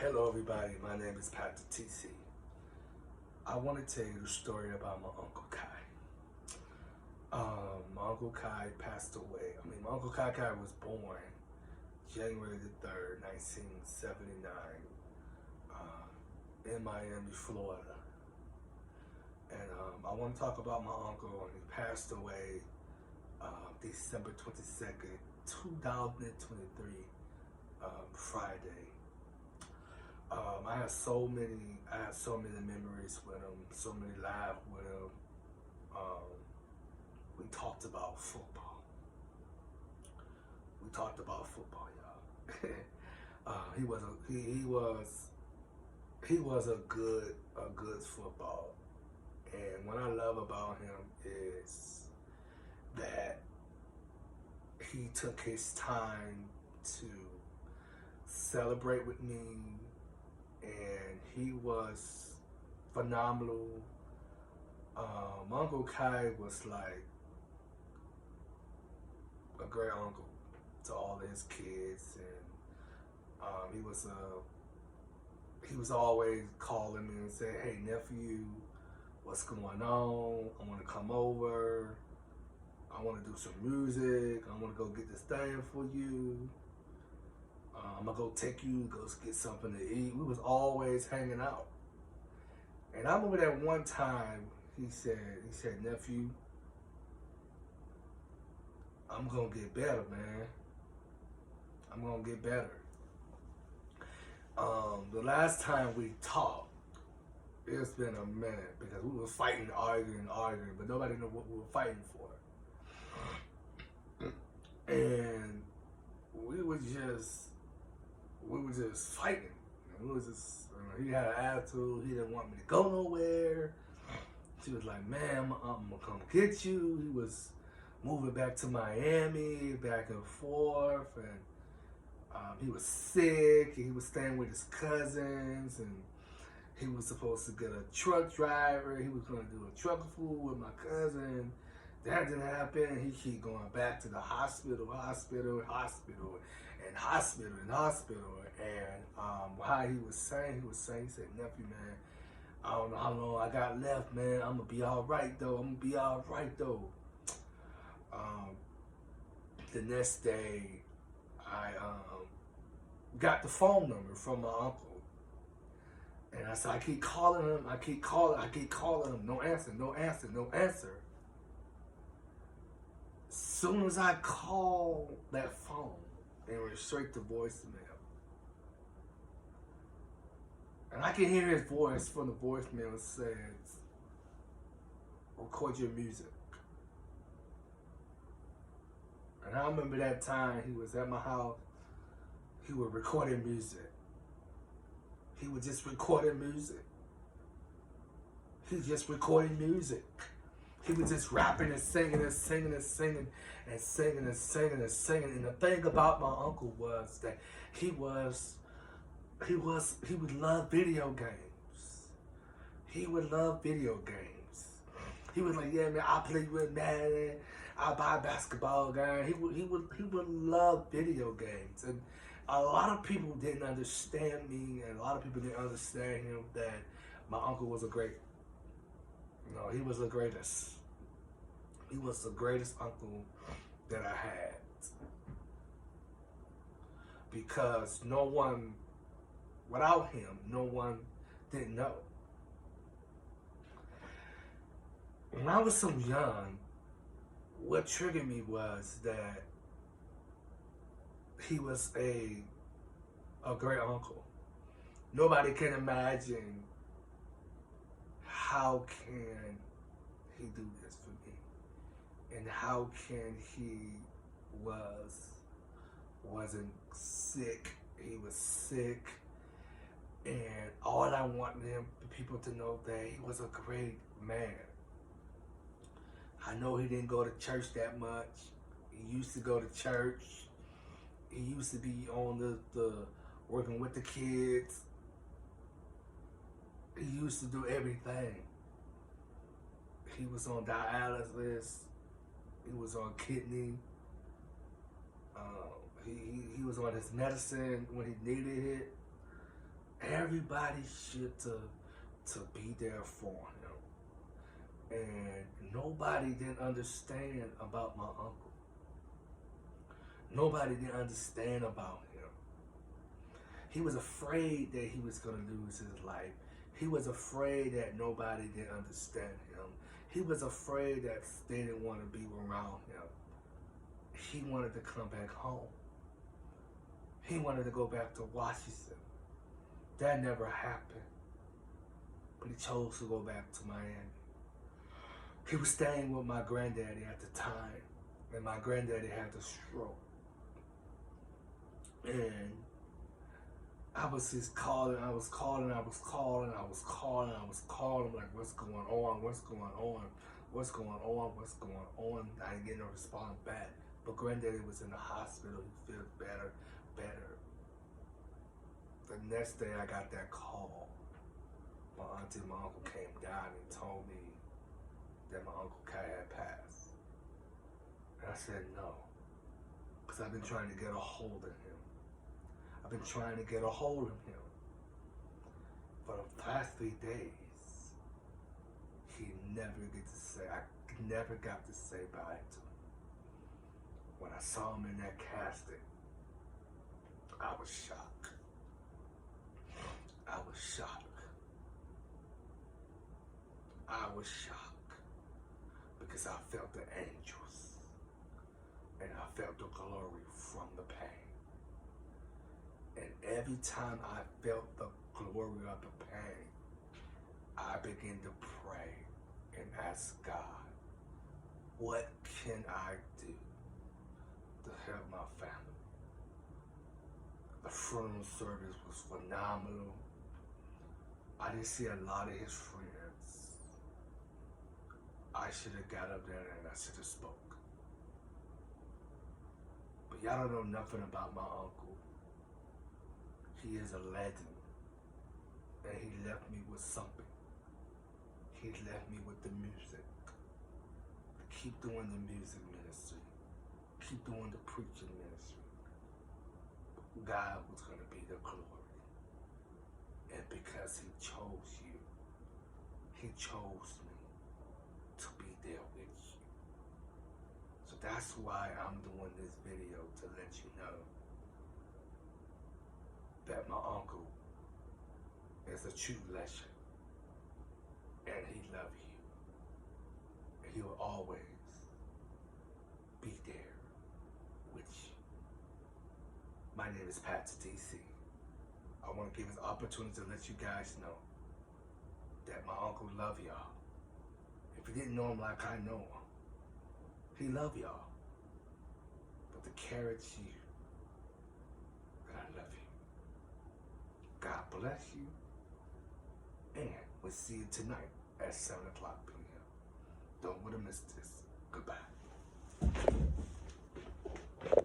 Hello everybody, my name is Pastor TC. I want to tell you the story about my Uncle Kai. My Uncle Kai passed away. My Uncle Kai was born January the 3rd, 1979 in Miami, Florida. And I want to talk about my uncle, and he passed away December 22nd, 2023, Friday. I had so many memories with him, so many laughs with him. We talked about football. Y'all. He was a good football. And what I love about him is that he took his time to celebrate with me, and he was phenomenal. Uncle Kai was like a great uncle to all of his kids, and he was always calling me and saying, "Hey nephew, what's going on? I want to come over. I want to do some music. I want to go get this thing for you. I'm gonna go take you, go get something to eat." We was always hanging out. And I remember that one time he said, "Nephew, I'm gonna get better, man. I'm gonna get better." The last time we talked, it's been a minute because we were fighting, arguing, but nobody knew what we were fighting for. And we were just fighting. He had an attitude. He didn't want me to go nowhere. She was like, "Man, I'm gonna come get you." He was moving back to Miami, back and forth, and he was sick. He was staying with his cousins, and he was supposed to get a truck driver. He was going to do a truck food with my cousin. That didn't happen. He keep going back to the hospital. And how he said, "Nephew, man, I don't know how long I got left, man. I'm going to be all right, though. The next day, I got the phone number from my uncle. And I keep calling him. No answer. As soon as I call that phone, it went straight to voicemail. And I can hear his voice from the voicemail. It says, "Record your music." And I remember that time he was at my house. He was recording music. He was just recording music. He was just rapping and singing. And the thing about my uncle was that he would love video games. He was like, "Yeah, man, I play with Madden. I buy basketball games." He would love video games. And a lot of people didn't understand me, and a lot of people didn't understand him, that my uncle was he was the greatest. He was the greatest uncle that I had. Because without him, no one didn't know. When I was so young, what triggered me was that he was a great uncle. Nobody can imagine how can he do this for me, and how can he wasn't sick. He was sick, and all I wanted people to know that he was a great man. I know he didn't go to church that much. He used to go to church. He used to be on the working with the kids. He used to do everything. He was on dialysis. He was on kidney. He was on his medicine when he needed it. Everybody should to be there for him. And nobody didn't understand about my uncle. Nobody didn't understand about him. He was afraid that he was going to lose his life. He was afraid that nobody didn't understand him. He was afraid that they didn't want to be around him. He wanted to come back home. He wanted to go back to Washington. That never happened. But he chose to go back to Miami. He was staying with my granddaddy at the time. And my granddaddy had the stroke. And I was just calling, like, what's going on? I didn't get no response back. But granddaddy was in the hospital. He feels better. The next day I got that call. My auntie and my uncle came down and told me that my Uncle Kai had passed. And I said no. Because I've been trying to get a hold of him. For the past 3 days, he I never got to say bye to him. When I saw him in that casket, I was shocked. Because I felt the angels and I felt the glory from the pain. And every time I felt the glory of the pain, I began to pray and ask God, what can I do to help my family? The funeral service was phenomenal. I didn't see a lot of his friends. I should have got up there and I should have spoke. But y'all don't know nothing about my uncle. He is a legend. And he left me with something. He left me with the music. Keep doing the music ministry. Keep doing the preaching ministry. God was going to be the glory. And because he chose you, he chose me to be there with you. So that's why I'm doing this video, to let you know that my uncle is a true legend. And he loves you. And he will always be there with you. My name is Pat DC. I want to give this opportunity to let you guys know that my uncle love y'all. If you didn't know him like I know him, he love y'all. But the carrots you, that I love you. God bless you. And we'll see you tonight at 7 o'clock p.m. Don't want to miss this. Goodbye.